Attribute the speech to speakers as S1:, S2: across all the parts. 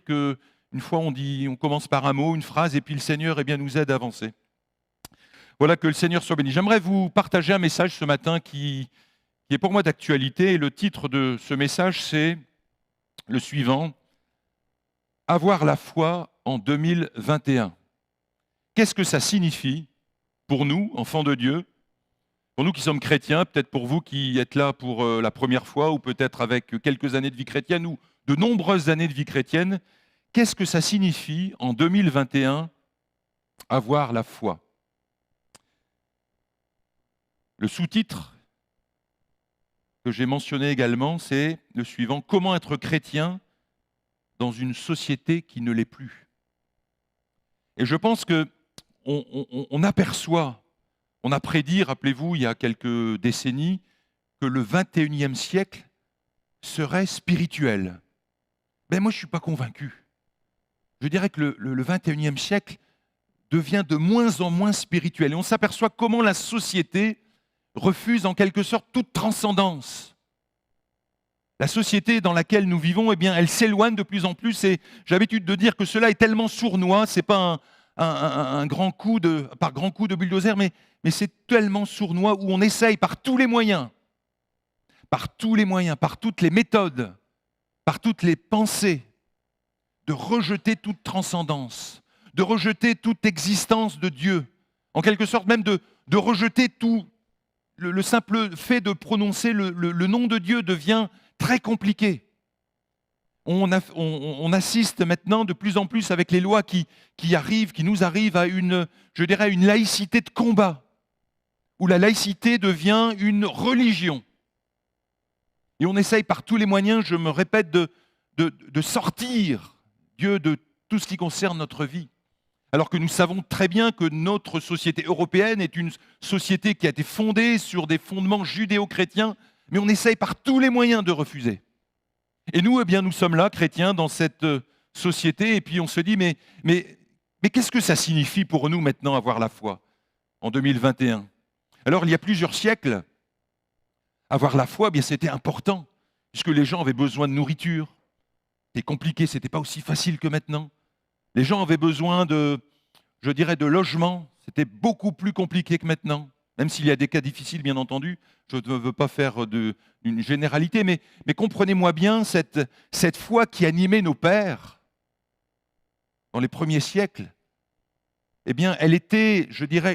S1: dire qu'une fois on commence par un mot, une phrase, et puis le Seigneur nous aide à avancer. Voilà, que le Seigneur soit béni. J'aimerais vous partager un message ce matin qui est pour moi d'actualité. Et le titre de ce message, c'est le suivant: Avoir la foi en 2021. Qu'est-ce que ça signifie pour nous, enfants de Dieu, pour nous qui sommes chrétiens, peut-être pour vous qui êtes là pour la première fois, ou peut-être avec quelques années de vie chrétienne, ou de nombreuses années de vie chrétienne, qu'est-ce que ça signifie en 2021, avoir la foi? Le sous-titre que j'ai mentionné également, c'est le suivant: comment être chrétien dans une société qui ne l'est plus. Et je pense qu'on aperçoit, on a prédit, rappelez-vous, il y a quelques décennies, que le 21e siècle serait spirituel. Ben moi, je ne suis pas convaincu. Je dirais que le 21e siècle devient de moins en moins spirituel. Et on s'aperçoit comment la société refuse en quelque sorte toute transcendance. La société dans laquelle nous vivons, elle s'éloigne de plus en plus, et j'ai l'habitude de dire que cela est tellement sournois, ce n'est pas par grand coup de bulldozer, mais c'est tellement sournois, où on essaye par tous les moyens, par toutes les méthodes, par toutes les pensées, de rejeter toute transcendance, de rejeter toute existence de Dieu, en quelque sorte même de rejeter tout. Le simple fait de prononcer le nom de Dieu devient très compliqué. On assiste maintenant de plus en plus avec les lois qui nous arrivent à une laïcité de combat, où la laïcité devient une religion. Et on essaye par tous les moyens, je me répète, de sortir Dieu de tout ce qui concerne notre vie. Alors que nous savons très bien que notre société européenne est une société qui a été fondée sur des fondements judéo-chrétiens, mais on essaye par tous les moyens de refuser. Et nous, nous sommes là, chrétiens, dans cette société, et puis on se dit, mais qu'est-ce que ça signifie pour nous maintenant, avoir la foi, en 2021 ? Alors, il y a plusieurs siècles, avoir la foi, c'était important, puisque les gens avaient besoin de nourriture. C'était compliqué, ce n'était pas aussi facile que maintenant. Les gens avaient besoin de logement. C'était beaucoup plus compliqué que maintenant, même s'il y a des cas difficiles, bien entendu. Je ne veux pas faire une généralité, mais comprenez-moi bien, cette foi qui animait nos pères dans les premiers siècles, elle était,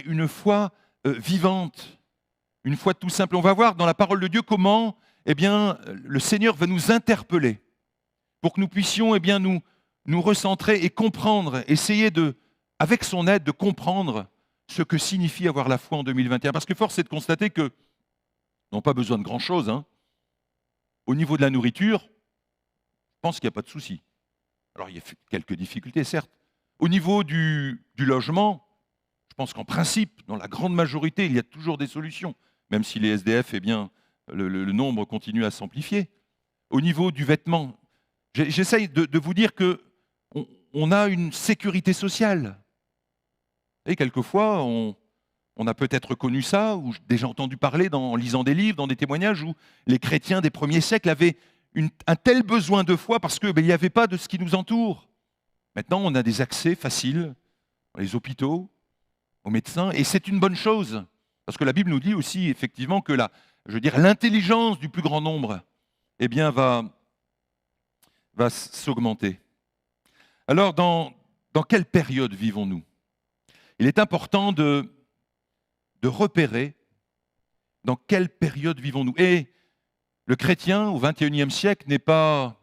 S1: une foi vivante, une foi tout simple. On va voir dans la parole de Dieu comment le Seigneur va nous interpeller pour que nous puissions nous recentrer et comprendre, essayer avec son aide, de comprendre ce que signifie avoir la foi en 2021. Parce que force est de constater que n'ont pas besoin de grand-chose. Au niveau de la nourriture, je pense qu'il n'y a pas de souci. Alors, il y a quelques difficultés, certes. Au niveau du logement, je pense qu'en principe, dans la grande majorité, il y a toujours des solutions, même si les SDF, le nombre continue à s'amplifier. Au niveau du vêtement, j'essaye de vous dire qu'on a une sécurité sociale. Et quelquefois, on a peut-être connu ça, ou déjà entendu parler en lisant des livres, dans des témoignages, où les chrétiens des premiers siècles avaient un tel besoin de foi parce qu'il n'y avait pas de ce qui nous entoure. Maintenant, on a des accès faciles dans les hôpitaux, aux médecins, et c'est une bonne chose. Parce que la Bible nous dit aussi, effectivement, que l'intelligence du plus grand nombre va s'augmenter. Alors, dans quelle période vivons-nous ? Il est important de repérer dans quelle période vivons-nous. Et le chrétien au XXIe siècle n'est pas,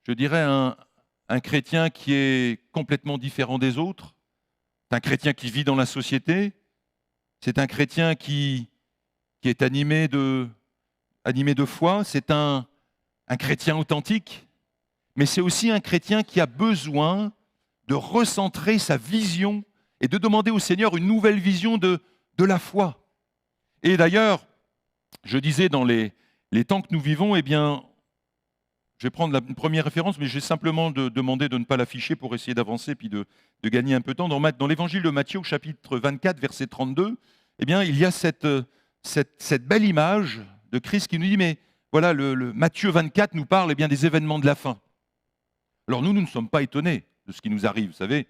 S1: un chrétien qui est complètement différent des autres. C'est un chrétien qui vit dans la société. C'est un chrétien qui est animé de foi. C'est un chrétien authentique. Mais c'est aussi un chrétien qui a besoin de recentrer sa vision et de demander au Seigneur une nouvelle vision de la foi. Et d'ailleurs, je disais dans les temps que nous vivons, je vais prendre une première référence, mais je vais simplement demander de ne pas l'afficher pour essayer d'avancer puis de gagner un peu de temps. Dans l'évangile de Matthieu, au chapitre 24, verset 32, il y a cette belle image de Christ qui nous dit, mais voilà, le Matthieu 24 nous parle des événements de la fin. Alors nous ne sommes pas étonnés de ce qui nous arrive. Vous savez,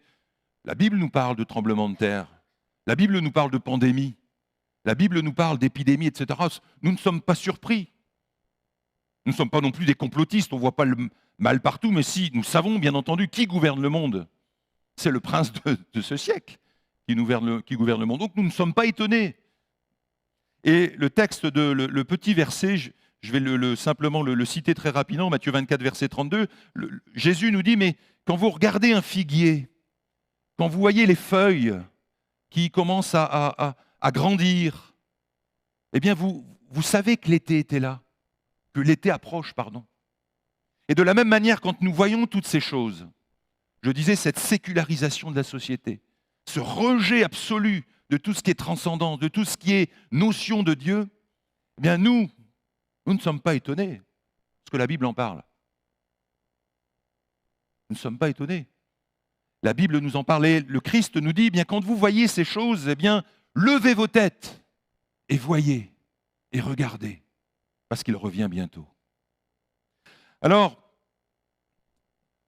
S1: la Bible nous parle de tremblements de terre, la Bible nous parle de pandémie, la Bible nous parle d'épidémies, etc. Nous ne sommes pas surpris. Nous ne sommes pas non plus des complotistes, on ne voit pas le mal partout, mais si, nous savons bien entendu qui gouverne le monde. C'est le prince de ce siècle qui gouverne le monde. Donc nous ne sommes pas étonnés. Et le texte, le petit verset, je vais simplement le citer très rapidement, Matthieu 24, verset 32, Jésus nous dit, mais quand vous regardez un figuier, quand vous voyez les feuilles qui commencent à grandir, eh bien vous savez que l'été était là, que l'été approche, pardon. Et de la même manière, quand nous voyons toutes ces choses, je disais cette sécularisation de la société, ce rejet absolu de tout ce qui est transcendance, de tout ce qui est notion de Dieu, eh bien nous ne sommes pas étonnés, parce que la Bible en parle. Nous ne sommes pas étonnés. La Bible nous en parlait, le Christ nous dit, eh bien quand vous voyez ces choses, eh bien levez vos têtes et voyez et regardez, parce qu'il revient bientôt. Alors,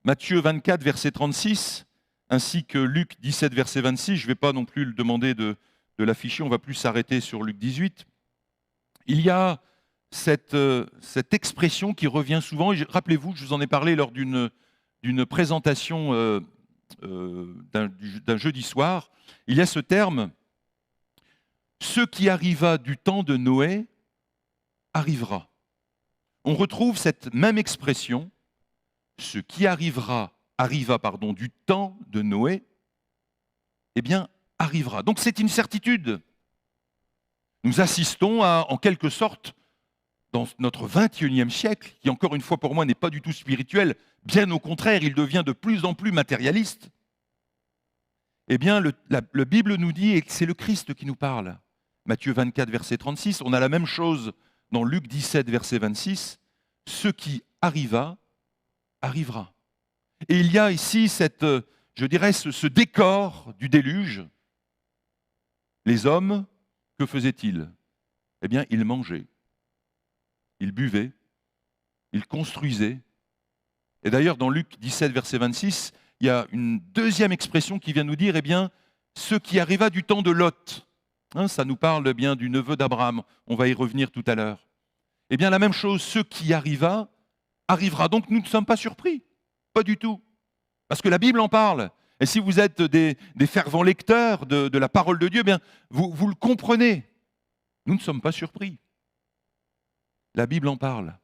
S1: Matthieu 24, verset 36, ainsi que Luc 17, verset 26, je ne vais pas non plus le demander de l'afficher, on va plus s'arrêter sur Luc 18. Il y a cette expression qui revient souvent, et rappelez-vous, je vous en ai parlé lors d'une présentation d'un jeudi soir, il y a ce terme, ce qui arriva du temps de Noé arrivera. On retrouve cette même expression, ce qui arriva du temps de Noé, eh bien, arrivera. Donc c'est une certitude. Nous assistons à, en quelque sorte, dans notre 21e siècle, qui encore une fois pour moi n'est pas du tout spirituel, bien au contraire, il devient de plus en plus matérialiste, eh bien, la Bible nous dit, et c'est le Christ qui nous parle, Matthieu 24, verset 36, on a la même chose dans Luc 17, verset 26, ce qui arriva, arrivera. Et il y a ici je dirais, ce décor du déluge. Les hommes, que faisaient-ils? Eh bien, ils mangeaient, ils buvaient, ils construisaient. Et d'ailleurs, dans Luc 17, verset 26, il y a une deuxième expression qui vient nous dire, eh bien, ce qui arriva du temps de Lot. Hein, ça nous parle bien du neveu d'Abraham. On va y revenir tout à l'heure. Eh bien, la même chose, ce qui arriva, arrivera. Donc, nous ne sommes pas surpris. Pas du tout. Parce que la Bible en parle. Et si vous êtes des fervents lecteurs de la parole de Dieu, eh bien, vous le comprenez. Nous ne sommes pas surpris. La Bible en parle.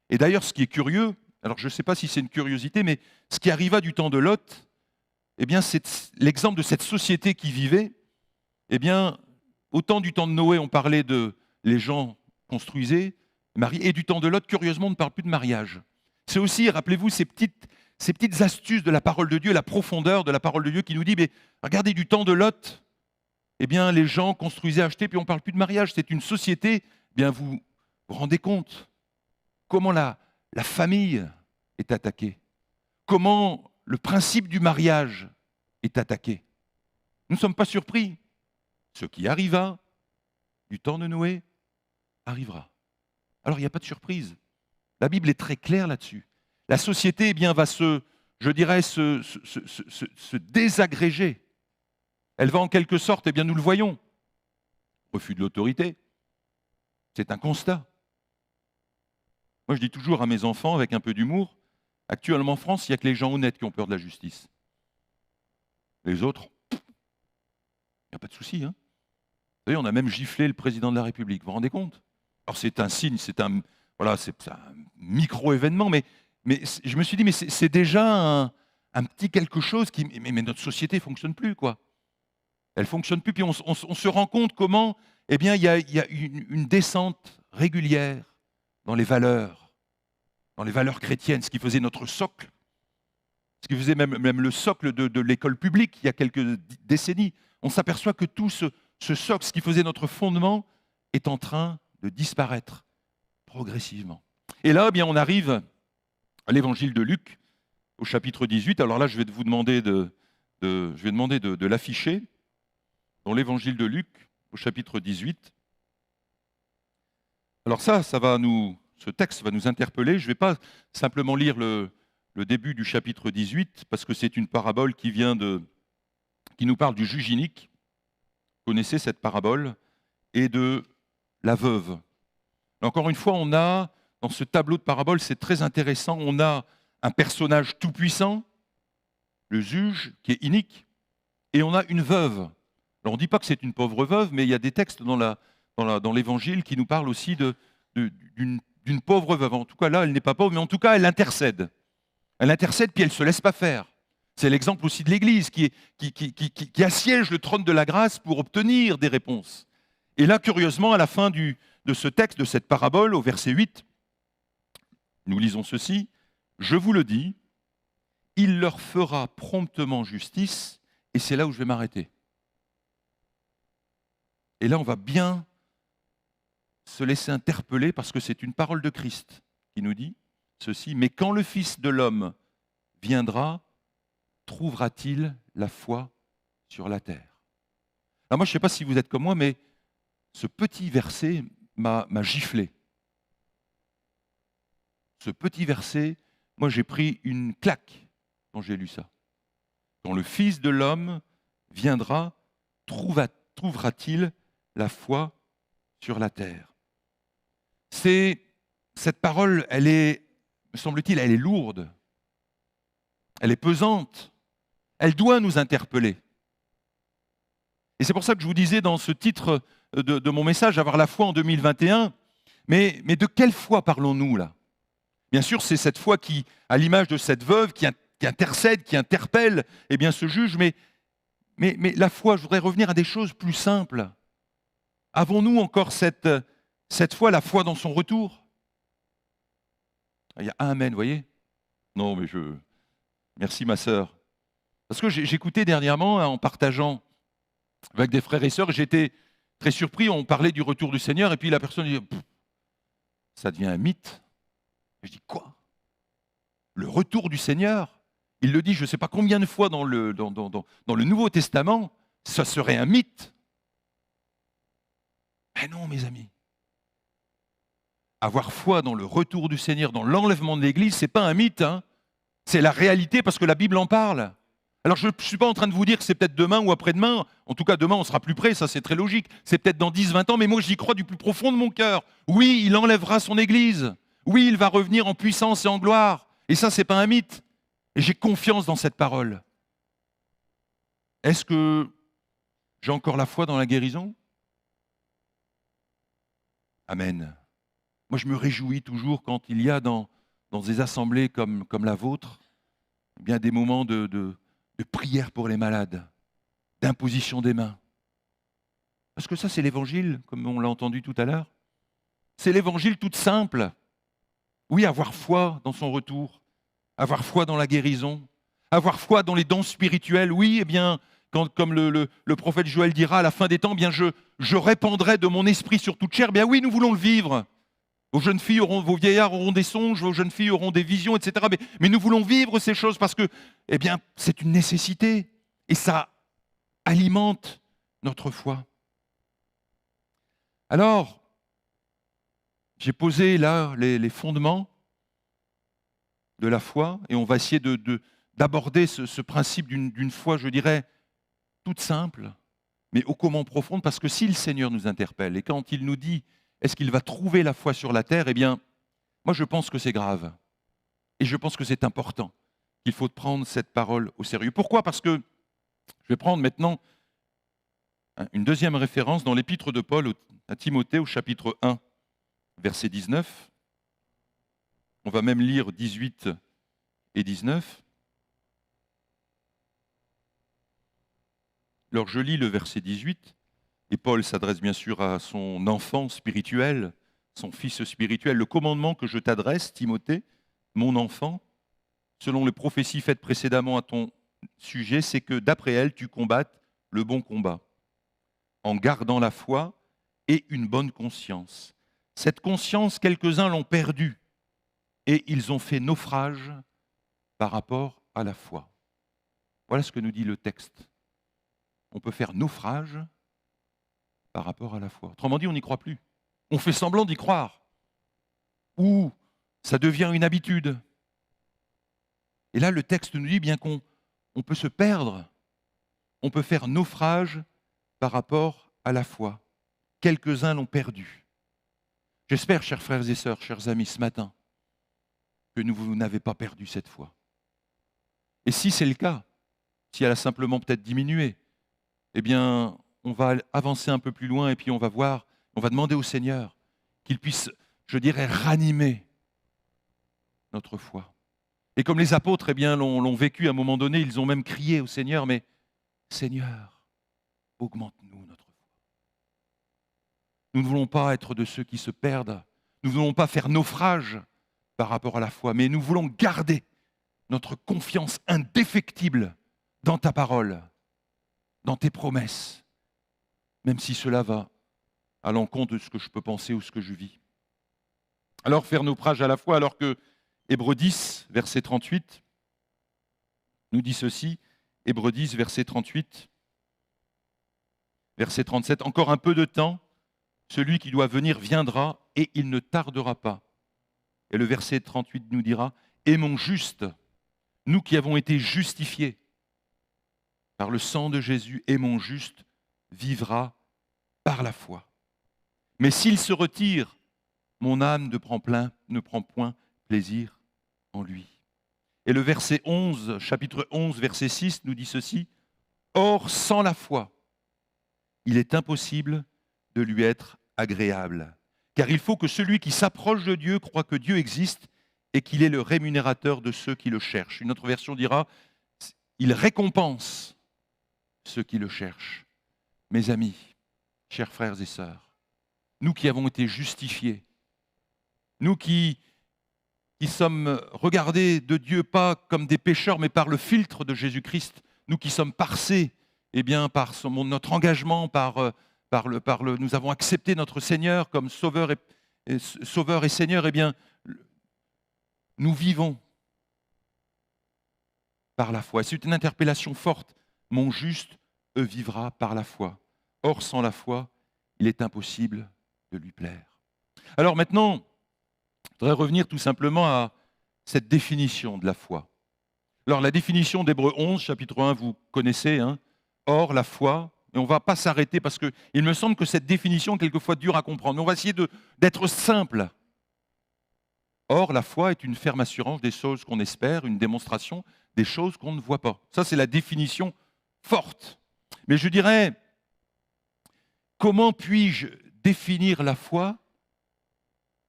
S1: Et d'ailleurs, ce qui est curieux, alors je ne sais pas si c'est une curiosité, mais ce qui arriva du temps de Lot, eh bien, c'est l'exemple de cette société qui vivait. Eh bien, autant du temps de Noé, on parlait de les gens construisaient, mariés, et du temps de Lot, curieusement, on ne parle plus de mariage. C'est aussi, rappelez-vous, ces petites astuces de la parole de Dieu, la profondeur de la parole de Dieu qui nous dit, mais regardez, du temps de Lot, eh bien, les gens construisaient, achetaient, puis on ne parle plus de mariage. C'est une société, eh bien, vous vous rendez compte comment la famille est attaquée, comment le principe du mariage est attaqué. Nous ne sommes pas surpris. Ce qui arriva du temps de Noé arrivera. Alors, il n'y a pas de surprise. La Bible est très claire là-dessus. La société, eh bien, va se désagréger. Elle va en quelque sorte, eh bien, nous le voyons, refus de l'autorité. C'est un constat. Moi, je dis toujours à mes enfants, avec un peu d'humour, actuellement en France, il n'y a que les gens honnêtes qui ont peur de la justice. Les autres, il n'y a pas de souci. Hein. Vous savez, on a même giflé le président de la République. Vous vous rendez compte? Alors, c'est un signe, c'est un micro-événement, mais je me suis dit, mais c'est déjà un petit quelque chose mais notre société ne fonctionne plus, quoi. Elle ne fonctionne plus, puis on se rend compte comment, eh bien, il y a une descente régulière dans les valeurs chrétiennes, ce qui faisait notre socle, ce qui faisait même le socle de l'école publique il y a quelques décennies. On s'aperçoit que tout ce socle, ce qui faisait notre fondement, est en train de disparaître progressivement. Et là, eh bien, on arrive à l'évangile de Luc, au chapitre 18. Alors là, je vais vous demander de l'afficher dans l'évangile de Luc, au chapitre 18. Alors ce texte va nous interpeller. Je ne vais pas simplement lire le le début du chapitre 18, parce que c'est une parabole qui nous parle du juge inique. Vous connaissez cette parabole, et de la veuve. Encore une fois, on a, dans ce tableau de parabole, c'est très intéressant, on a un personnage tout-puissant, le juge, qui est inique, et on a une veuve. Alors on ne dit pas que c'est une pauvre veuve, mais il y a des textes dans l'Évangile qui nous parlent aussi d'une pauvre veuve. En tout cas, là, elle n'est pas pauvre, mais en tout cas, elle intercède. Elle intercède, puis elle ne se laisse pas faire. C'est l'exemple aussi de l'Église qui assiège le trône de la grâce pour obtenir des réponses. Et là, curieusement, à la fin de ce texte, de cette parabole, au verset 8, nous lisons ceci. « Je vous le dis, il leur fera promptement justice. » Et c'est là où je vais m'arrêter. Et là, on va bien se laisser interpeller parce que c'est une parole de Christ qui nous dit ceci. « Mais quand le Fils de l'homme viendra, trouvera-t-il la foi sur la terre ?» Alors moi, je ne sais pas si vous êtes comme moi, mais ce petit verset m'a giflé. Ce petit verset, moi j'ai pris une claque quand j'ai lu ça. Quand le Fils de l'homme viendra, trouvera-t-il la foi sur la terre? Cette parole, elle est, me semble-t-il, elle est lourde. Elle est pesante. Elle doit nous interpeller. Et c'est pour ça que je vous disais dans ce titre de mon message, avoir la foi en 2021, mais de quelle foi parlons-nous là? Bien sûr, c'est cette foi qui, à l'image de cette veuve, qui intercède, qui interpelle, eh bien, se juge, mais la foi, je voudrais revenir à des choses plus simples. Avons-nous encore cette foi, la foi dans son retour? Il y a un amen, vous voyez? Non, mais merci ma sœur. Parce que j'écoutais dernièrement, en partageant avec des frères et sœurs, j'étais très surpris, on parlait du retour du Seigneur, et puis la personne dit, ça devient un mythe. Et je dis, quoi? Le retour du Seigneur? Il le dit je ne sais pas combien de fois dans le Nouveau Testament, ça serait un mythe. Mais non, mes amis. Avoir foi dans le retour du Seigneur, dans l'enlèvement de l'Église, ce n'est pas un mythe, hein. C'est la réalité parce que la Bible en parle. Alors je ne suis pas en train de vous dire que c'est peut-être demain ou après-demain. En tout cas, demain, on sera plus près, ça c'est très logique. C'est peut-être dans 10, 20 ans, mais moi j'y crois du plus profond de mon cœur. Oui, il enlèvera son Église. Oui, il va revenir en puissance et en gloire. Et ça, ce n'est pas un mythe. Et j'ai confiance dans cette parole. Est-ce que j'ai encore la foi dans la guérison? Amen. Moi, je me réjouis toujours quand il y a dans des assemblées comme la vôtre, eh bien, des moments de prière pour les malades, d'imposition des mains. Parce que ça, c'est l'évangile, comme on l'a entendu tout à l'heure. C'est l'évangile toute simple. Oui, avoir foi dans son retour, avoir foi dans la guérison, avoir foi dans les dons spirituels. Oui, eh bien, comme le prophète Joël dira à la fin des temps, eh bien, je répandrai de mon esprit sur toute chair. Eh bien oui, nous voulons le vivre. Vos vieillards auront des songes, vos jeunes filles auront des visions, etc. Mais nous voulons vivre ces choses parce que, eh bien, c'est une nécessité. Et ça alimente notre foi. Alors, j'ai posé là les fondements de la foi et on va essayer d'aborder ce principe d'une foi, je dirais, toute simple, mais ô combien profonde, parce que si le Seigneur nous interpelle et quand il nous dit est-ce qu'il va trouver la foi sur la terre, eh bien, moi je pense que c'est grave. Et je pense que c'est important, qu'il faut prendre cette parole au sérieux. Pourquoi? Parce que je vais prendre maintenant une deuxième référence dans l'épître de Paul à Timothée au chapitre 1, verset 19. On va même lire 18 et 19. Alors je lis le verset 18. Et Paul s'adresse bien sûr à son enfant spirituel, son fils spirituel. Le commandement que je t'adresse, Timothée, mon enfant, selon les prophéties faites précédemment à ton sujet, c'est que d'après elles, tu combattes le bon combat, en gardant la foi et une bonne conscience. Cette conscience, quelques-uns l'ont perdue et ils ont fait naufrage par rapport à la foi. Voilà ce que nous dit le texte. On peut faire naufrage par rapport à la foi. Autrement dit, on n'y croit plus. On fait semblant d'y croire. Ou ça devient une habitude. Et là, le texte nous dit bien qu'on peut se perdre, on peut faire naufrage par rapport à la foi. Quelques-uns l'ont perdu. J'espère, chers frères et sœurs, chers amis, ce matin, que vous n'avez pas perdu cette foi. Et si c'est le cas, si elle a simplement peut-être diminué, eh bien, on va avancer un peu plus loin et puis on va voir, on va demander au Seigneur qu'il puisse, je dirais, ranimer notre foi. Et comme les apôtres eh bien, l'ont vécu à un moment donné, ils ont même crié au Seigneur, mais Seigneur, augmente-nous notre foi. Nous ne voulons pas être de ceux qui se perdent, nous ne voulons pas faire naufrage par rapport à la foi, mais nous voulons garder notre confiance indéfectible dans ta parole, dans tes promesses, même si cela va à l'encontre de ce que je peux penser ou ce que je vis. Alors faire naufrage à la foi, alors que Hébreux 10, verset 38, nous dit ceci, Hébreux 10, verset 38, verset 37, « Encore un peu de temps, celui qui doit venir viendra et il ne tardera pas. » Et le verset 38 nous dira, « Aimons juste, nous qui avons été justifiés par le sang de Jésus, aimons juste, vivra par la foi. Mais s'il se retire, mon âme ne prend point plaisir en lui. » Et le verset 11, chapitre 11, verset 6 nous dit ceci, « Or, sans la foi, il est impossible de lui être agréable. Car il faut que celui qui s'approche de Dieu croit que Dieu existe et qu'il est le rémunérateur de ceux qui le cherchent. » Une autre version dira, « Il récompense ceux qui le cherchent. » Mes amis, chers frères et sœurs, nous qui avons été justifiés, nous qui sommes regardés de Dieu pas comme des pécheurs, mais par le filtre de Jésus-Christ, nous qui sommes parsés eh bien, par notre engagement, nous avons accepté notre Seigneur comme sauveur et Seigneur, eh bien, nous vivons par la foi. C'est une interpellation forte. Mon juste vivra par la foi. Or, sans la foi, il est impossible de lui plaire. Alors maintenant, je voudrais revenir tout simplement à cette définition de la foi. Alors la définition d'Hébreux 11, chapitre 1, vous connaissez, hein. Or, la foi, et on ne va pas s'arrêter parce qu'il me semble que cette définition est quelquefois dure à comprendre. Mais on va essayer d'être simple. Or, la foi est une ferme assurance des choses qu'on espère, une démonstration des choses qu'on ne voit pas. Ça, c'est la définition forte. Mais je dirais, comment puis-je définir la foi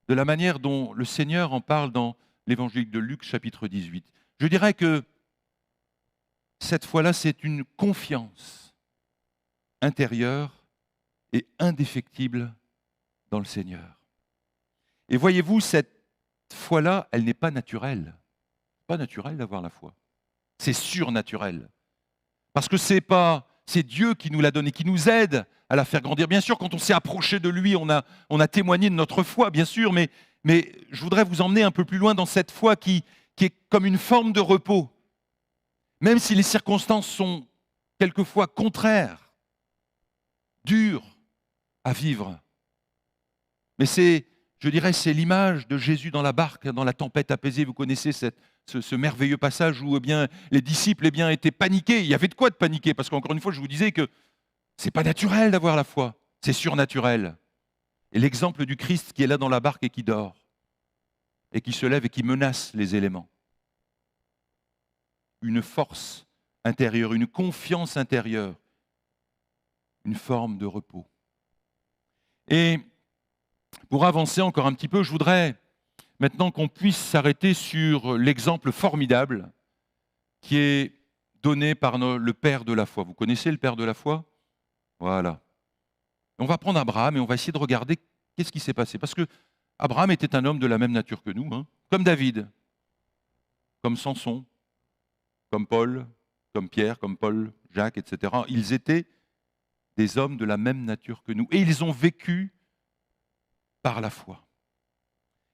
S1: de la manière dont le Seigneur en parle dans l'évangile de Luc, chapitre 18 ? Je dirais que cette foi-là, c'est une confiance intérieure et indéfectible dans le Seigneur. Et voyez-vous, cette foi-là, elle n'est pas naturelle. Pas naturel d'avoir la foi. C'est surnaturel. Parce que c'est Dieu qui nous l'a donné, qui nous aide à la faire grandir. Bien sûr, quand on s'est approché de lui, on a témoigné de notre foi, bien sûr, mais je voudrais vous emmener un peu plus loin dans cette foi qui est comme une forme de repos. Même si les circonstances sont quelquefois contraires, dures à vivre. Mais c'est l'image de Jésus dans la barque, dans la tempête apaisée. Vous connaissez ce merveilleux passage où les disciples étaient paniqués. Il y avait de quoi de paniquer, parce qu'encore une fois, je vous disais que ce n'est pas naturel d'avoir la foi, c'est surnaturel. Et l'exemple du Christ qui est là dans la barque et qui dort, et qui se lève et qui menace les éléments. Une force intérieure, une confiance intérieure, une forme de repos. Et pour avancer encore un petit peu, je voudrais maintenant qu'on puisse s'arrêter sur l'exemple formidable qui est donné par le Père de la foi. Vous connaissez le Père de la foi ? Voilà. On va prendre Abraham et on va essayer de regarder qu'est-ce qui s'est passé. Parce que Abraham était un homme de la même nature que nous, hein, comme David, comme Samson, comme Paul, comme Pierre, comme Paul, Jacques, etc. Ils étaient des hommes de la même nature que nous. Et ils ont vécu par la foi.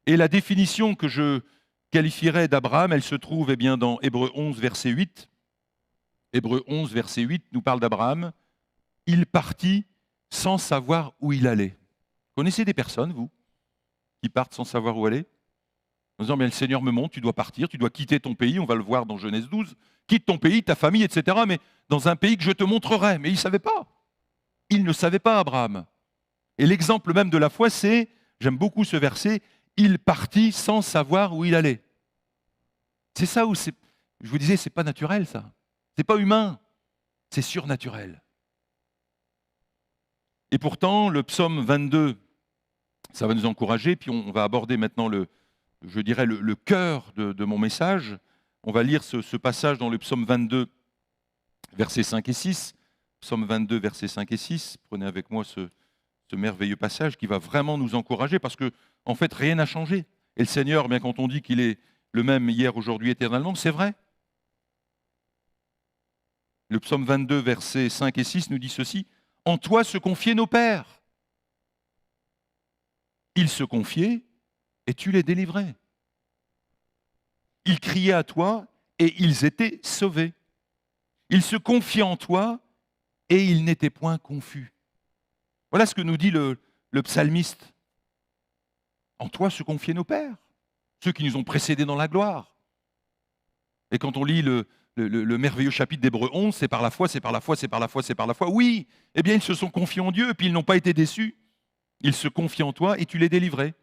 S1: Et la définition que je qualifierais d'Abraham, elle se trouve dans Hébreux 11, verset 8. Hébreux 11, verset 8 nous parle d'Abraham. Il partit sans savoir où il allait. Connaissez des personnes, vous, qui partent sans savoir où aller ? en disant, mais le Seigneur me montre, tu dois partir, tu dois quitter ton pays, on va le voir dans Genèse 12, quitte ton pays, ta famille, etc., mais dans un pays que je te montrerai. Mais il ne savait pas. Il ne savait pas, Abraham. Et l'exemple même de la foi, c'est, j'aime beaucoup ce verset, il partit sans savoir où il allait. C'est ça où c'est, je vous disais, c'est pas naturel ça. C'est pas humain, c'est surnaturel. Et pourtant, le psaume 22, ça va nous encourager, puis on va aborder maintenant je dirais le cœur de mon message. On va lire ce passage dans le psaume 22, versets 5 et 6. Psaume 22, versets 5 et 6. Prenez avec moi ce merveilleux passage qui va vraiment nous encourager parce que, en fait, rien n'a changé. Et le Seigneur, bien quand on dit qu'il est le même hier, aujourd'hui, éternellement, c'est vrai. Le psaume 22, versets 5 et 6 nous dit ceci. En toi se confiaient nos pères. Ils se confiaient et tu les délivrais. Ils criaient à toi et ils étaient sauvés. Ils se confiaient en toi et ils n'étaient point confus. Voilà ce que nous dit le psalmiste. En toi se confiaient nos pères, ceux qui nous ont précédés dans la gloire. Et quand on lit le merveilleux chapitre d'Hébreux 11, c'est par la foi, c'est par la foi, c'est par la foi, c'est par la foi. Oui, eh bien ils se sont confiés en Dieu et puis ils n'ont pas été déçus. Ils se confient en toi et tu les délivrais.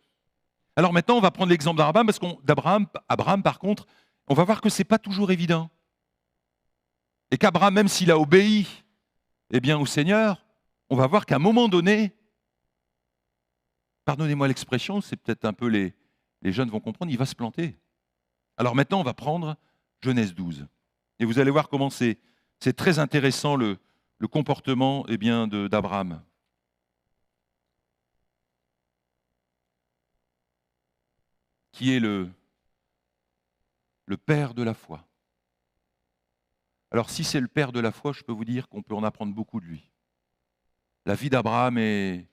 S1: Alors maintenant, on va prendre l'exemple d'Abraham, parce Abraham, par contre, on va voir que ce n'est pas toujours évident. Et qu'Abraham, même s'il a obéi eh bien, au Seigneur, on va voir qu'à un moment donné, pardonnez-moi l'expression, c'est peut-être un peu les jeunes vont comprendre, il va se planter. Alors maintenant, on va prendre Genèse 12. Et vous allez voir comment c'est très intéressant le comportement eh bien, d'Abraham. Qui est le père de la foi. Alors si c'est le père de la foi, je peux vous dire qu'on peut en apprendre beaucoup de lui. La vie d'Abraham n'est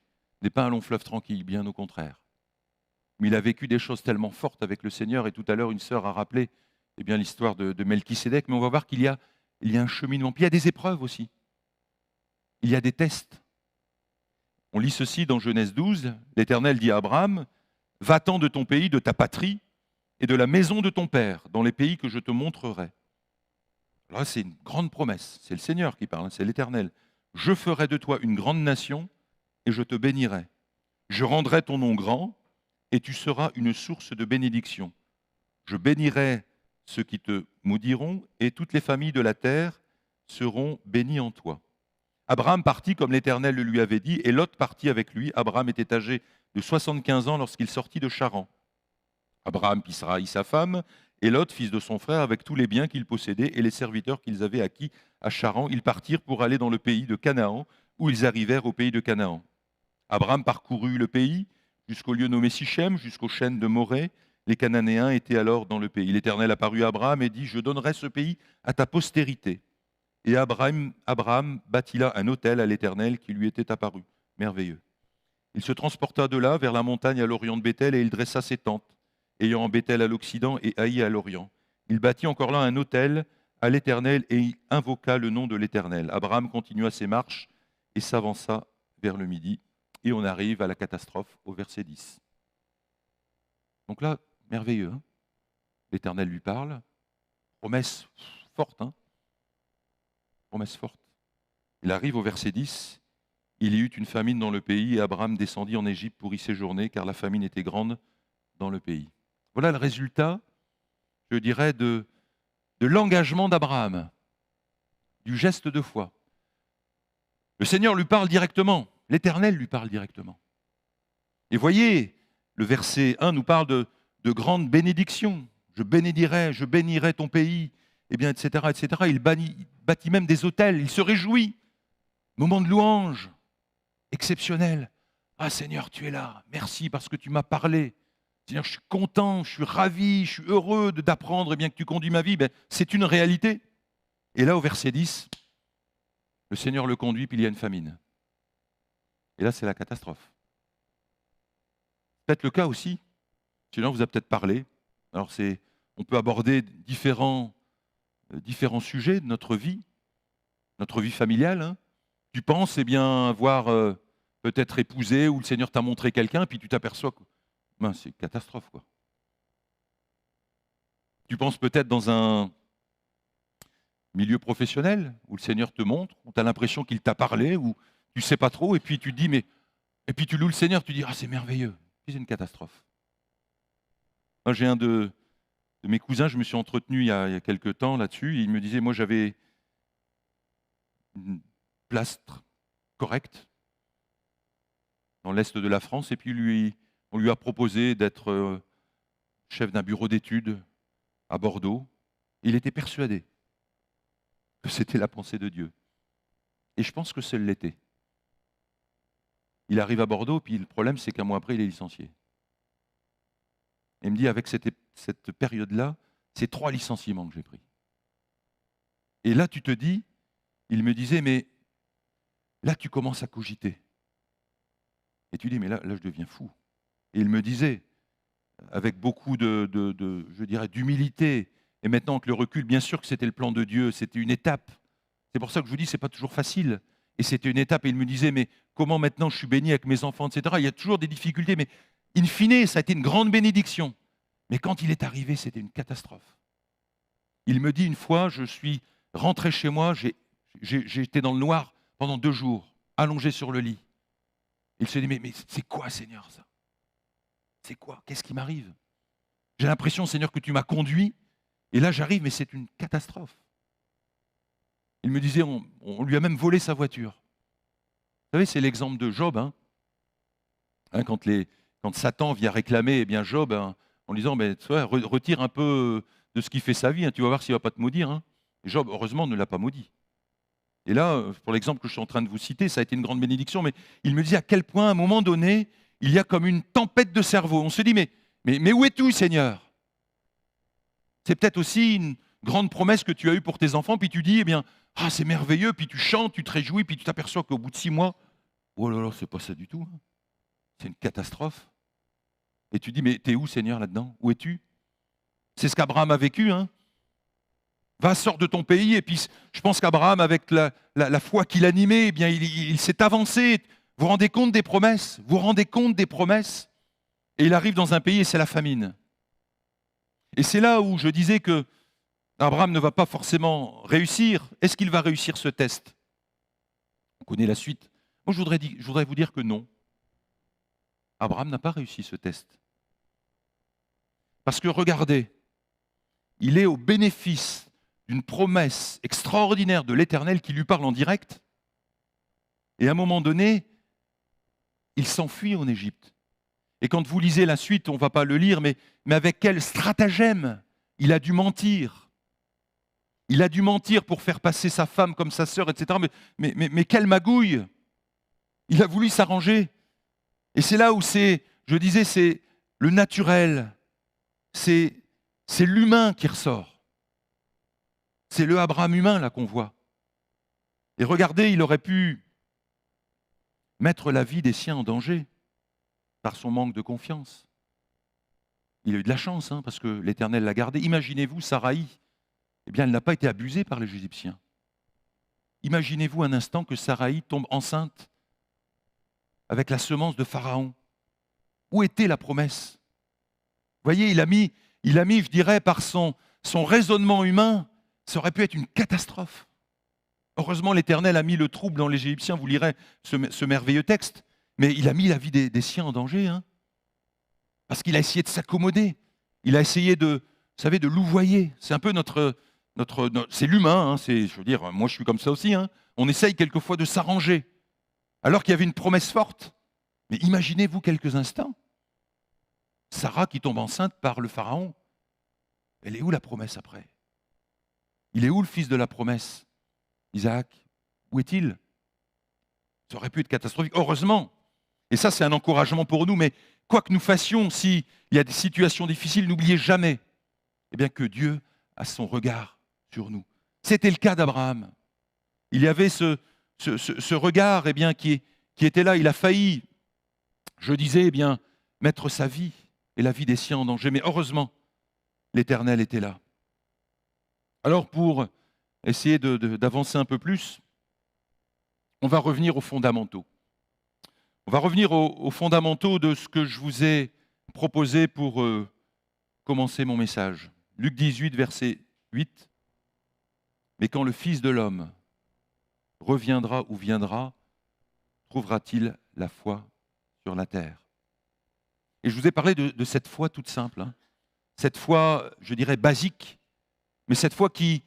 S1: pas un long fleuve tranquille, bien au contraire. Mais il a vécu des choses tellement fortes avec le Seigneur, et tout à l'heure une sœur a rappelé eh bien, l'histoire de Melchisédek, mais on va voir qu'il y a un cheminement, puis il y a des épreuves aussi. Il y a des tests. On lit ceci dans Genèse 12, l'Éternel dit à Abraham, « Va-t'en de ton pays, de ta patrie, et de la maison de ton père, dans les pays que je te montrerai. » Alors là, c'est une grande promesse. C'est le Seigneur qui parle, c'est l'Éternel. « Je ferai de toi une grande nation, et je te bénirai. Je rendrai ton nom grand, et tu seras une source de bénédiction. Je bénirai ceux qui te maudiront, et toutes les familles de la terre seront bénies en toi. » Abraham partit comme l'Éternel le lui avait dit, et Lot partit avec lui. Abraham était âgé de 75 ans lorsqu'il sortit de Charan. Abraham fit Sarai sa femme, et Lot, fils de son frère, avec tous les biens qu'il possédait et les serviteurs qu'ils avaient acquis à Charan, ils partirent pour aller dans le pays de Canaan, où ils arrivèrent au pays de Canaan. Abraham parcourut le pays jusqu'au lieu nommé Sichem, jusqu'aux chênes de Morée. Les Cananéens étaient alors dans le pays. L'Éternel apparut à Abraham et dit, « Je donnerai ce pays à ta postérité. » Et Abraham bâtit là un autel à l'Éternel qui lui était apparu. Merveilleux. Il se transporta de là vers la montagne à l'orient de Béthel et il dressa ses tentes, ayant Béthel à l'occident et Haï à l'orient. Il bâtit encore là un autel à l'Éternel et il invoqua le nom de l'Éternel. Abraham continua ses marches et s'avança vers le midi. Et on arrive à la catastrophe au verset 10. Donc là, merveilleux. Hein, l'Éternel lui parle. Promesse forte. Hein, promesse forte. Il arrive au verset 10. Il y eut une famine dans le pays et Abraham descendit en Égypte pour y séjourner car la famine était grande dans le pays. Voilà le résultat, je dirais, de l'engagement d'Abraham, du geste de foi. Le Seigneur lui parle directement, l'Éternel lui parle directement. Et voyez, le verset 1 nous parle de grandes bénédictions. Je bénirai ton pays, eh bien, etc., etc. Il bâtit même des autels, il se réjouit. Moment de louange, exceptionnel. Ah Seigneur, tu es là, merci parce que tu m'as parlé. Seigneur, je suis content, je suis ravi, je suis heureux d'apprendre bien que tu conduis ma vie. Ben, c'est une réalité. Et là, au verset 10, le Seigneur le conduit, puis il y a une famine. Et là, c'est la catastrophe. Peut-être le cas aussi. Sinon, vous a peut-être parlé. Alors, on peut aborder différents sujets de notre vie familiale. Hein. Tu penses eh bien, avoir peut-être épousé ou le Seigneur t'a montré quelqu'un, puis tu t'aperçois que c'est une catastrophe. Quoi. Tu penses peut-être dans un milieu professionnel où le Seigneur te montre, où tu as l'impression qu'il t'a parlé, où tu ne sais pas trop, et puis tu te dis, mais... Et puis tu loues le Seigneur, tu dis, ah c'est merveilleux. Puis c'est une catastrophe. Moi, j'ai un de mes cousins, je me suis entretenu il y a quelques temps là-dessus, et il me disait, moi j'avais une place correcte dans l'est de la France, et puis on lui a proposé d'être chef d'un bureau d'études à Bordeaux. Il était persuadé que c'était la pensée de Dieu. Et je pense que ça l'était. Il arrive à Bordeaux, puis le problème, c'est qu'un mois après, il est licencié. Et il me dit, avec cette période-là, c'est 3 licenciements que j'ai pris. Et là, tu te dis, il me disait, mais là, tu commences à cogiter. Et tu dis, mais là, je deviens fou. Et il me disait, avec beaucoup je dirais, d'humilité, et maintenant que le recul, bien sûr que c'était le plan de Dieu, c'était une étape. C'est pour ça que je vous dis, ce n'est pas toujours facile. Et c'était une étape, et il me disait, mais comment maintenant je suis béni avec mes enfants, etc. Il y a toujours des difficultés, mais in fine, ça a été une grande bénédiction. Mais quand il est arrivé, c'était une catastrophe. Il me dit une fois, je suis rentré chez moi, j'ai été dans le noir pendant 2 jours, allongé sur le lit. Il se dit, mais c'est quoi, Seigneur, ça? C'est quoi? Qu'est-ce qui m'arrive? J'ai l'impression, Seigneur, que tu m'as conduit, et là j'arrive, mais c'est une catastrophe. Il me disait, on lui a même volé sa voiture. Vous savez, c'est l'exemple de Job. Quand Satan vient réclamer Job, en disant, retire un peu de ce qui fait sa vie, tu vas voir s'il ne va pas te maudire. Et Job, heureusement, ne l'a pas maudit. Et là, pour l'exemple que je suis en train de vous citer, ça a été une grande bénédiction, mais il me dit à quel point, à un moment donné, il y a comme une tempête de cerveau. On se dit, mais où es-tu, Seigneur? C'est peut-être aussi une grande promesse que tu as eue pour tes enfants, puis tu dis, c'est merveilleux, puis tu chantes, tu te réjouis, puis tu t'aperçois qu'au bout de 6 mois, oh là là, c'est pas ça du tout. C'est une catastrophe. Et tu dis, mais t'es où, Seigneur, là-dedans? Où es-tu? C'est ce qu'Abraham a vécu. Va, sors de ton pays. Et puis, je pense qu'Abraham, avec la foi qu'il animait, il s'est avancé. Vous vous rendez compte des promesses? Vous vous rendez compte des promesses? Et il arrive dans un pays et c'est la famine. Et c'est là où je disais que Abraham ne va pas forcément réussir. Est-ce qu'il va réussir ce test? On connaît la suite. Moi, je voudrais vous dire que non. Abraham n'a pas réussi ce test. Parce que regardez, il est au bénéfice d'une promesse extraordinaire de l'Éternel qui lui parle en direct. Et à un moment donné, il s'enfuit en Égypte. Et quand vous lisez la suite, on ne va pas le lire, mais avec quel stratagème il a dû mentir. Il a dû mentir pour faire passer sa femme comme sa sœur, etc. Mais quelle magouille! Il a voulu s'arranger. Et c'est là où c'est le naturel, c'est l'humain qui ressort. C'est le Abraham humain là qu'on voit. Et regardez, il aurait pu mettre la vie des siens en danger par son manque de confiance. Il a eu de la chance, parce que l'Éternel l'a gardé. Imaginez-vous Saraï, elle n'a pas été abusée par les Égyptiens. Imaginez-vous un instant que Saraï tombe enceinte avec la semence de Pharaon. Où était la promesse? Vous voyez, il a mis, je dirais, par son raisonnement humain, ça aurait pu être une catastrophe. Heureusement, l'Éternel a mis le trouble dans les Égyptiens, vous lirez ce merveilleux texte, mais il a mis la vie des siens en danger, parce qu'il a essayé de s'accommoder. Il a essayé de louvoyer. C'est un peu c'est l'humain, moi je suis comme ça aussi. On essaye quelquefois de s'arranger, alors qu'il y avait une promesse forte. Mais imaginez-vous quelques instants, Sarah qui tombe enceinte par le Pharaon. Elle est où la promesse après? Il est où le fils de la promesse? Isaac, où est-il? Ça aurait pu être catastrophique. Heureusement, et ça c'est un encouragement pour nous, mais quoi que nous fassions, s'il y a des situations difficiles, n'oubliez jamais que Dieu a son regard sur nous. C'était le cas d'Abraham. Il y avait ce regard qui était là. Il a failli, je disais, mettre sa vie et la vie des siens en danger. Mais heureusement, l'Éternel était là. Alors pour essayer d'avancer un peu plus, on va revenir aux fondamentaux. On va revenir aux fondamentaux de ce que je vous ai proposé pour commencer mon message. Luc 18, verset 8. Mais quand le Fils de l'homme reviendra ou viendra, trouvera-t-il la foi sur la terre? Et je vous ai parlé de cette foi toute simple, hein. Cette foi, je dirais, basique, mais cette foi qui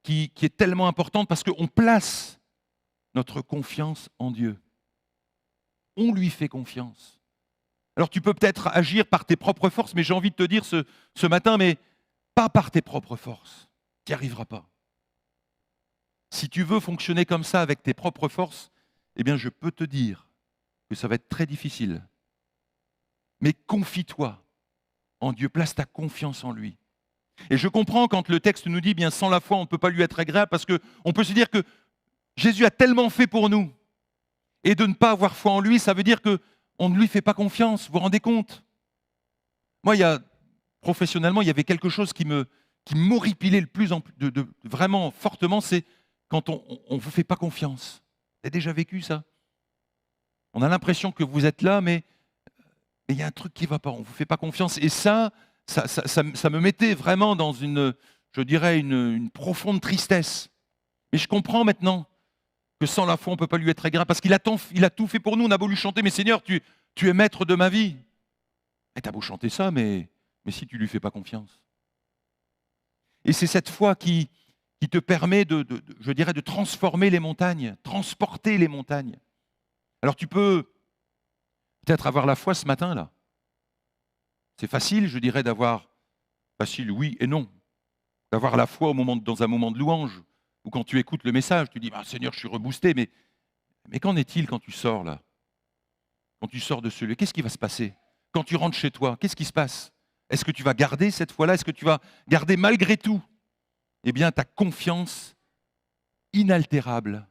S1: est tellement importante parce qu'on place notre confiance en Dieu. On lui fait confiance. Alors tu peux peut-être agir par tes propres forces, mais j'ai envie de te dire ce matin, mais pas par tes propres forces. Tu n'y arriveras pas. Si tu veux fonctionner comme ça avec tes propres forces, eh bien je peux te dire que ça va être très difficile. Mais confie-toi en Dieu, place ta confiance en lui. Et je comprends quand le texte nous dit, bien sans la foi, on ne peut pas lui être agréable, parce qu'on peut se dire que Jésus a tellement fait pour nous, et de ne pas avoir foi en lui, ça veut dire qu'on ne lui fait pas confiance, vous vous rendez compte? Moi, professionnellement, il y avait quelque chose qui m'horripilait le plus, vraiment fortement, c'est quand on ne vous fait pas confiance. Vous avez déjà vécu ça? On a l'impression que vous êtes là, mais il y a un truc qui ne va pas, on ne vous fait pas confiance. Et ça me mettait vraiment dans je dirais, une profonde tristesse. Mais je comprends maintenant que sans la foi, on ne peut pas lui être agréable, parce qu'il a tout fait pour nous. On a beau lui chanter, mais Seigneur, tu es maître de ma vie. Et tu as beau chanter ça, mais si tu ne lui fais pas confiance. Et c'est cette foi qui te permet je dirais, de transformer les montagnes, transporter les montagnes. Alors tu peux peut-être avoir la foi ce matin, là. C'est facile, je dirais, facile, oui et non. D'avoir la foi dans un moment de louange, ou quand tu écoutes le message, tu dis, Seigneur, je suis reboosté, mais qu'en est-il quand tu sors là? Quand tu sors de ce lieu, qu'est-ce qui va se passer? Quand tu rentres chez toi, qu'est-ce qui se passe? Est-ce que tu vas garder cette foi-là? Est-ce que tu vas garder malgré tout, eh bien, ta confiance inaltérable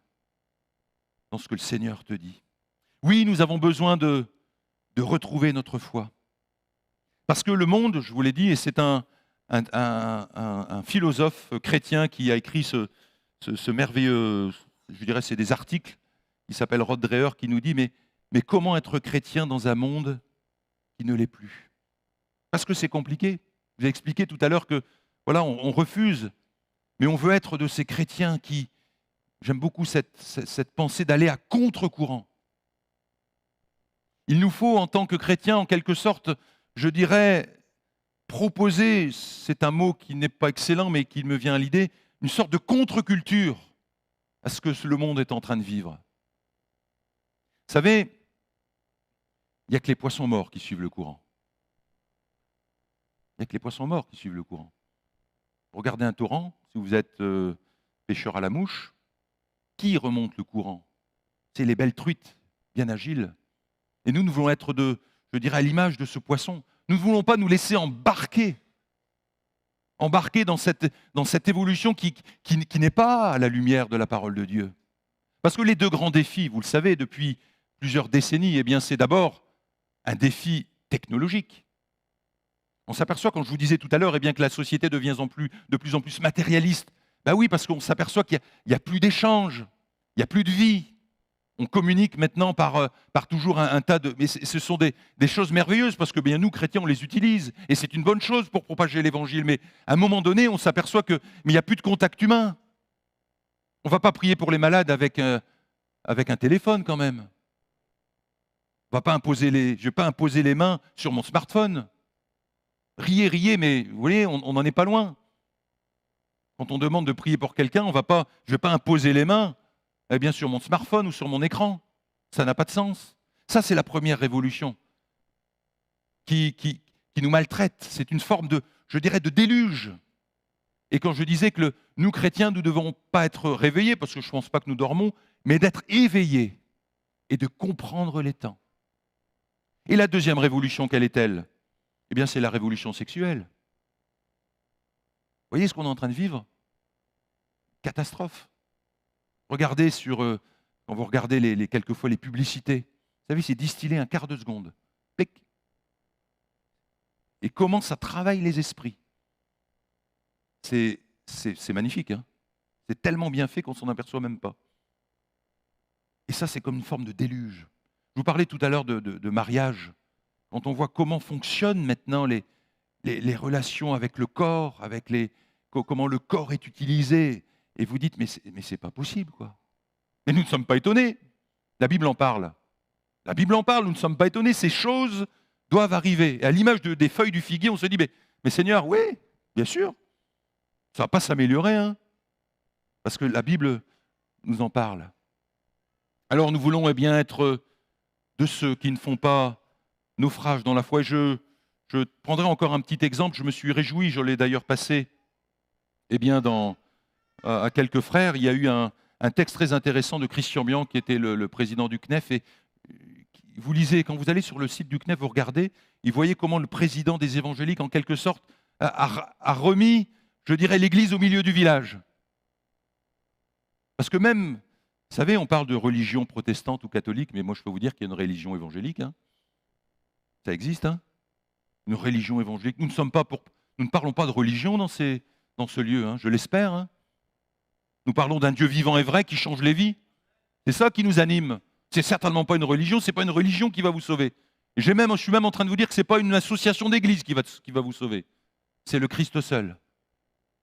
S1: dans ce que le Seigneur te dit? Oui, nous avons besoin de retrouver notre foi. Parce que le monde, je vous l'ai dit, et c'est un philosophe chrétien qui a écrit ce merveilleux, je dirais, c'est des articles, il s'appelle Rod Dreher, qui nous dit, mais comment être chrétien dans un monde qui ne l'est plus? Parce que c'est compliqué. Je vous ai expliqué tout à l'heure que, voilà, on refuse, mais on veut être de ces chrétiens qui, j'aime beaucoup cette pensée d'aller à contre-courant. Il nous faut, en tant que chrétiens, en quelque sorte, je dirais, proposer, c'est un mot qui n'est pas excellent, mais qui me vient à l'idée, une sorte de contre-culture à ce que le monde est en train de vivre. Vous savez, il n'y a que les poissons morts qui suivent le courant. Il n'y a que les poissons morts qui suivent le courant. Regardez un torrent, si vous êtes pêcheur à la mouche, qui remonte le courant? C'est les belles truites, bien agiles. Et nous voulons être je dirais, à l'image de ce poisson. Nous ne voulons pas nous laisser embarquer dans cette évolution qui n'est pas à la lumière de la parole de Dieu. Parce que les deux grands défis, vous le savez, depuis plusieurs décennies, eh bien, c'est d'abord un défi technologique. On s'aperçoit, quand je vous disais tout à l'heure, eh bien, que la société devient de plus en plus matérialiste. Ben oui, parce qu'on s'aperçoit qu'il n'y a plus d'échanges, il n'y a plus de vie. On communique maintenant par toujours un tas de... Mais ce sont des choses merveilleuses, parce que bien, nous, chrétiens, on les utilise. Et c'est une bonne chose pour propager l'évangile. Mais à un moment donné, on s'aperçoit qu'il n'y a plus de contact humain. On ne va pas prier pour les malades avec un téléphone quand même. Je ne vais pas imposer les mains sur mon smartphone. Riez, mais vous voyez, on n'en est pas loin. Quand on demande de prier pour quelqu'un, je ne vais pas imposer les mains sur mon smartphone ou sur mon écran. Ça n'a pas de sens. Ça, c'est la première révolution qui nous maltraite. C'est une forme je dirais, de déluge. Et quand je disais que nous, chrétiens, nous ne devons pas être réveillés, parce que je ne pense pas que nous dormons, mais d'être éveillés et de comprendre les temps. Et la deuxième révolution, quelle est-elle? Eh bien, c'est la révolution sexuelle. Vous voyez ce qu'on est en train de vivre? Catastrophe. Regardez quand vous regardez quelquefois les publicités, vous savez, c'est distillé un quart de seconde. Plic. Et comment ça travaille les esprits. C'est magnifique, hein. C'est tellement bien fait qu'on ne s'en aperçoit même pas. Et ça, c'est comme une forme de déluge. Je vous parlais tout à l'heure de mariage. Quand on voit comment fonctionnent maintenant les relations avec le corps, avec comment le corps est utilisé. Et vous dites, mais c'est pas possible, quoi. Mais nous ne sommes pas étonnés. La Bible en parle. La Bible en parle, nous ne sommes pas étonnés. Ces choses doivent arriver. Et à l'image des feuilles du figuier, on se dit, mais Seigneur, oui, bien sûr, ça ne va pas s'améliorer, hein, parce que la Bible nous en parle. Alors nous voulons bien être de ceux qui ne font pas naufrage dans la foi. Je prendrai encore un petit exemple. Je me suis réjoui, je l'ai d'ailleurs passé bien, à quelques frères. Il y a eu un texte très intéressant de Christian Bian, qui était le président du CNEF. Et vous lisez, quand vous allez sur le site du CNEF, vous regardez, et voyez comment le président des évangéliques, en quelque sorte, a remis, je dirais, l'église au milieu du village. Parce que même, vous savez, on parle de religion protestante ou catholique, mais moi je peux vous dire qu'il y a une religion évangélique. Hein. Ça existe, hein, une religion évangélique. Nous ne parlons pas de religion dans ce lieu, hein, je l'espère. Hein. Nous parlons d'un Dieu vivant et vrai qui change les vies. C'est ça qui nous anime. C'est certainement pas une religion, c'est pas une religion qui va vous sauver. Je suis même en train de vous dire que c'est pas une association d'église qui va vous sauver. C'est le Christ seul.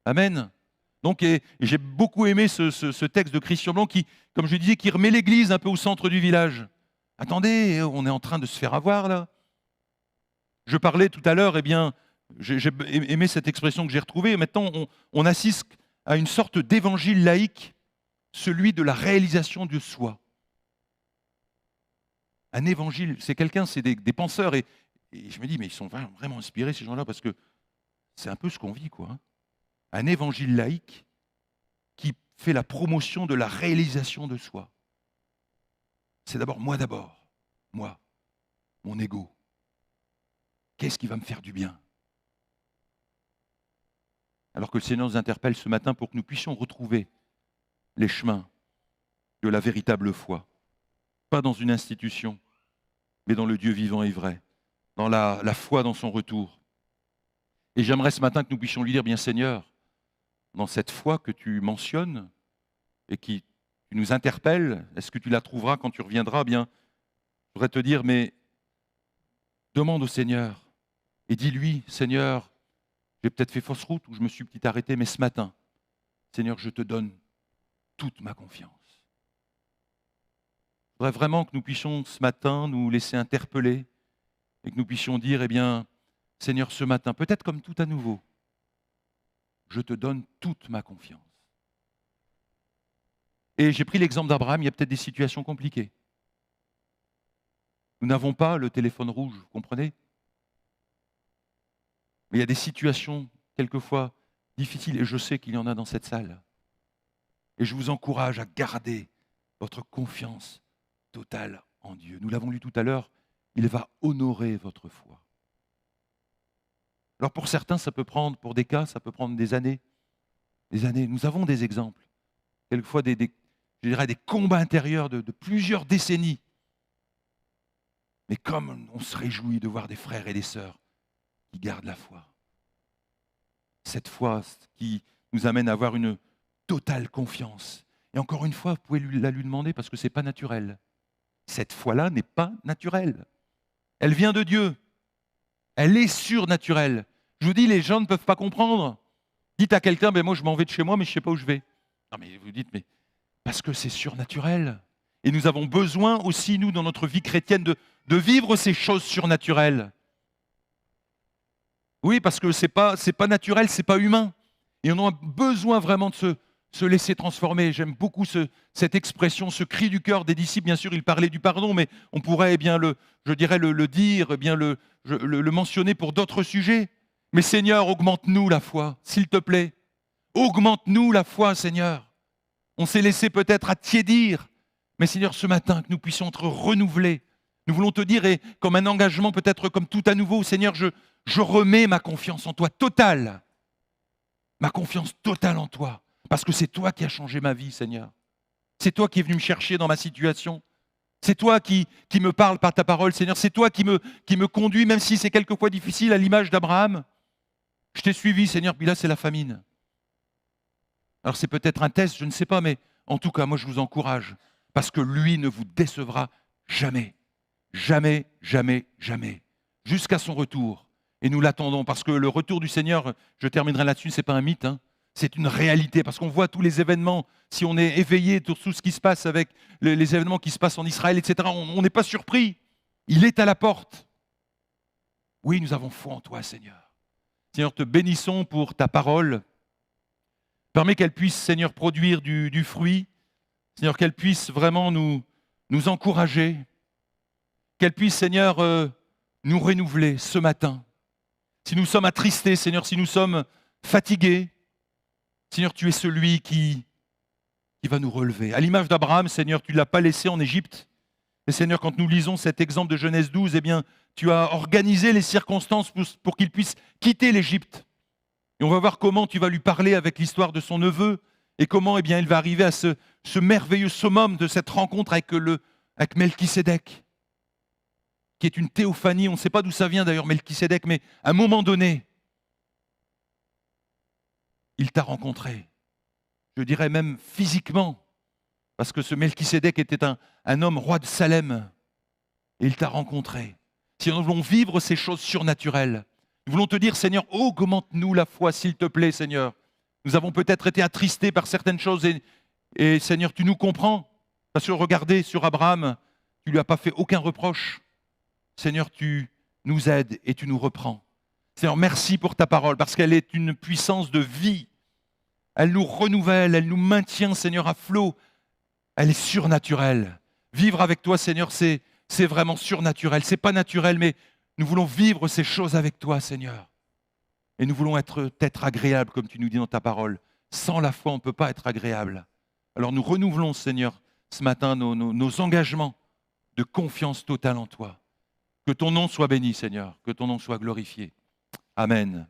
S1: Amen. Donc, et j'ai beaucoup aimé ce texte de Christian Blanc qui, comme je disais, qui remet l'église un peu au centre du village. Attendez, on est en train de se faire avoir là. Je parlais tout à l'heure, j'ai aimé cette expression que j'ai retrouvée. Maintenant, on assiste à une sorte d'évangile laïque, celui de la réalisation de soi. Un évangile, c'est des penseurs, et je me dis, mais ils sont vraiment inspirés, ces gens-là, parce que c'est un peu ce qu'on vit, quoi. Hein. Un évangile laïque qui fait la promotion de la réalisation de soi. C'est d'abord, moi, mon ego. Qu'est-ce qui va me faire du bien? Alors que le Seigneur nous interpelle ce matin pour que nous puissions retrouver les chemins de la véritable foi. Pas dans une institution, mais dans le Dieu vivant et vrai, dans la foi dans son retour. Et j'aimerais ce matin que nous puissions lui dire, bien Seigneur, dans cette foi que tu mentionnes et qui nous interpelle, est-ce que tu la trouveras quand tu reviendras? Bien, je voudrais te dire, mais demande au Seigneur et dis-lui, Seigneur, j'ai peut-être fait fausse route ou je me suis petit arrêté, mais ce matin, Seigneur, je te donne toute ma confiance. Je voudrais vraiment que nous puissions ce matin nous laisser interpeller et que nous puissions dire, Seigneur, ce matin, peut-être comme tout à nouveau, je te donne toute ma confiance. Et j'ai pris l'exemple d'Abraham, il y a peut-être des situations compliquées. Nous n'avons pas le téléphone rouge, vous comprenez? Mais il y a des situations, quelquefois, difficiles, et je sais qu'il y en a dans cette salle. Et je vous encourage à garder votre confiance totale en Dieu. Nous l'avons lu tout à l'heure, il va honorer votre foi. Alors pour certains, pour des cas, ça peut prendre des années. Des années. Nous avons des exemples. Quelquefois, je dirais des combats intérieurs de plusieurs décennies. Mais comme on se réjouit de voir des frères et des sœurs qui gardent la foi. Cette foi qui nous amène à avoir une totale confiance. Et encore une fois, vous pouvez la lui demander parce que ce n'est pas naturel. Cette foi-là n'est pas naturelle. Elle vient de Dieu. Elle est surnaturelle. Je vous dis, les gens ne peuvent pas comprendre. Dites à quelqu'un, moi je m'en vais de chez moi, mais je ne sais pas où je vais. Non mais vous dites, mais parce que c'est surnaturel. Et nous avons besoin aussi, nous, dans notre vie chrétienne, de vivre ces choses surnaturelles. Oui, parce que c'est pas naturel, c'est pas humain. Et on a besoin vraiment de se laisser transformer. J'aime beaucoup cette expression, ce cri du cœur des disciples. Bien sûr, il parlait du pardon, mais on pourrait le dire, le mentionner pour d'autres sujets. Mais Seigneur, augmente-nous la foi, s'il te plaît. Augmente-nous la foi, Seigneur. On s'est laissé peut-être attiédir. Mais Seigneur, ce matin, que nous puissions être renouvelés. Nous voulons te dire, et comme un engagement, peut-être comme tout à nouveau, Seigneur, je remets ma confiance en toi, totale. Ma confiance totale en toi. Parce que c'est toi qui as changé ma vie, Seigneur. C'est toi qui es venu me chercher dans ma situation. C'est toi qui me parles par ta parole, Seigneur. C'est toi qui me conduis, même si c'est quelquefois difficile, à l'image d'Abraham. Je t'ai suivi, Seigneur, puis là, c'est la famine. Alors c'est peut-être un test, je ne sais pas, mais en tout cas, moi, je vous encourage. Parce que lui ne vous décevra jamais. Jamais, jamais, jamais. Jusqu'à son retour. Et nous l'attendons parce que le retour du Seigneur, je terminerai là-dessus, ce n'est pas un mythe, hein, c'est une réalité. Parce qu'on voit tous les événements, si on est éveillé sur tout ce qui se passe avec les événements qui se passent en Israël, etc., on n'est pas surpris. Il est à la porte. Oui, nous avons foi en toi, Seigneur. Seigneur, te bénissons pour ta parole. Permets qu'elle puisse, Seigneur, produire du fruit. Seigneur, qu'elle puisse vraiment nous encourager. Qu'elle puisse, Seigneur, nous renouveler ce matin. Si nous sommes attristés, Seigneur, si nous sommes fatigués, Seigneur, tu es celui qui va nous relever. À l'image d'Abraham, Seigneur, tu ne l'as pas laissé en Égypte. Et Seigneur, quand nous lisons cet exemple de Genèse 12, eh bien, tu as organisé les circonstances pour qu'il puisse quitter l'Égypte. Et on va voir comment tu vas lui parler avec l'histoire de son neveu et comment, eh bien, il va arriver à ce merveilleux summum de cette rencontre avec Melchisédek, qui est une théophanie. On ne sait pas d'où ça vient d'ailleurs, Melchisédek, mais à un moment donné, il t'a rencontré. Je dirais même physiquement, parce que ce Melchisédek était un homme roi de Salem, et il t'a rencontré. Si nous voulons vivre ces choses surnaturelles, nous voulons te dire, Seigneur, augmente-nous la foi, s'il te plaît, Seigneur. Nous avons peut-être été attristés par certaines choses, et Seigneur, tu nous comprends. Parce que regardez sur Abraham, tu ne lui as pas fait aucun reproche. Seigneur, tu nous aides et tu nous reprends. Seigneur, merci pour ta parole, parce qu'elle est une puissance de vie. Elle nous renouvelle, elle nous maintient, Seigneur, à flot. Elle est surnaturelle. Vivre avec toi, Seigneur, c'est vraiment surnaturel. Ce n'est pas naturel, mais nous voulons vivre ces choses avec toi, Seigneur. Et nous voulons être agréables, comme tu nous dis dans ta parole. Sans la foi, on ne peut pas être agréable. Alors nous renouvelons, Seigneur, ce matin, nos engagements de confiance totale en toi. Que ton nom soit béni, Seigneur. Que ton nom soit glorifié. Amen.